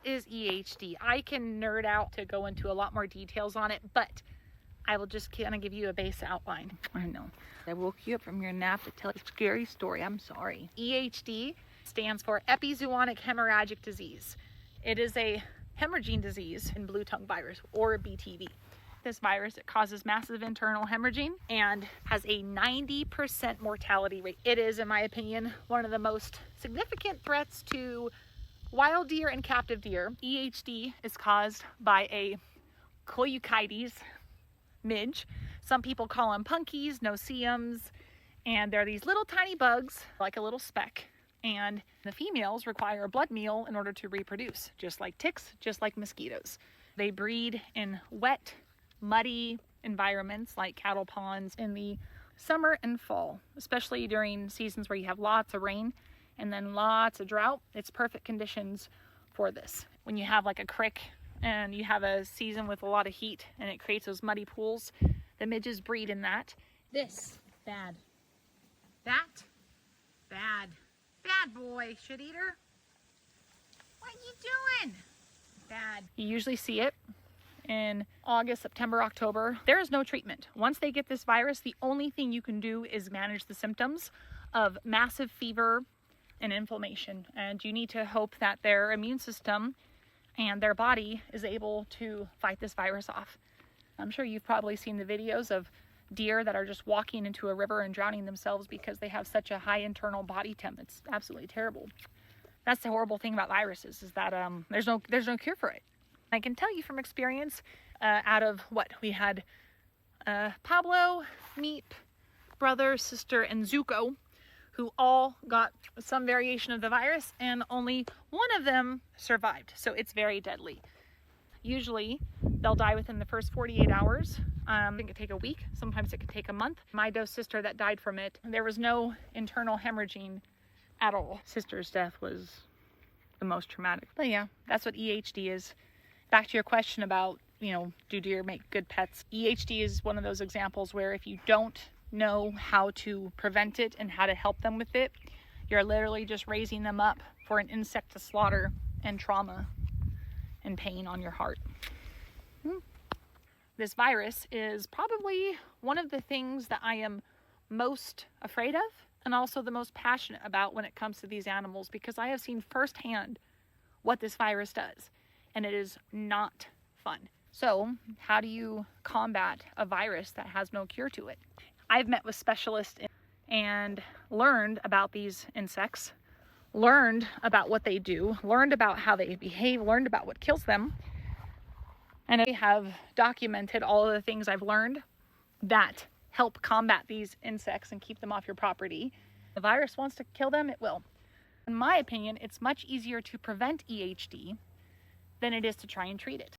is EHD? I can nerd out to go into a lot more details on it, but I will just kind of give you a base outline. I know. I woke you up from your nap to tell a scary story. I'm sorry. EHD stands for epizootic hemorrhagic disease. It is a hemorrhaging disease in Bluetongue virus, or BTV. This virus, it causes massive internal hemorrhaging and has a 90% mortality rate. It is, in my opinion, one of the most significant threats to wild deer and captive deer. EHD is caused by a Coeluchides midge. Some people call them punkies, no-see-ums, and they're these little tiny bugs, like a little speck. And the females require a blood meal in order to reproduce, just like ticks, just like mosquitoes. They breed in wet, muddy environments like cattle ponds in the summer and fall, especially during seasons where you have lots of rain and then lots of drought. It's perfect conditions for this. When you have like a creek and you have a season with a lot of heat and it creates those muddy pools, the midges breed in that. This, bad. That, bad. Bad boy, shit eater. What you doing? Bad. You usually see it in August, September, October. There is no treatment. Once they get this virus, the only thing you can do is manage the symptoms of massive fever and inflammation. And you need to hope that their immune system and their body is able to fight this virus off. I'm sure you've probably seen the videos of deer that are just walking into a river and drowning themselves because they have such a high internal body temp. It's absolutely terrible. That's the horrible thing about viruses, is that there's no cure for it. I can tell you from experience, out of what we had, Pablo, Meep, brother, sister, and Zuko, who all got some variation of the virus, and only one of them survived. So it's very deadly. Usually they'll die within the first 48 hours. It can take a week. Sometimes it can take a month. My dose sister that died from it, there was no internal hemorrhaging at all. Sister's death was the most traumatic. But yeah, that's what EHD is. Back to your question about, do deer make good pets? EHD is one of those examples where if you don't know how to prevent it and how to help them with it, you're literally just raising them up for an insect to slaughter and trauma and pain on your heart. This virus is probably one of the things that I am most afraid of and also the most passionate about when it comes to these animals, because I have seen firsthand what this virus does, and it is not fun. So how do you combat a virus that has no cure to it? I've met with specialists and learned about these insects, learned about what they do, learned about how they behave, learned about what kills them. And I have documented all of the things I've learned that help combat these insects and keep them off your property. If the virus wants to kill them, it will. In my opinion, it's much easier to prevent EHD than it is to try and treat it.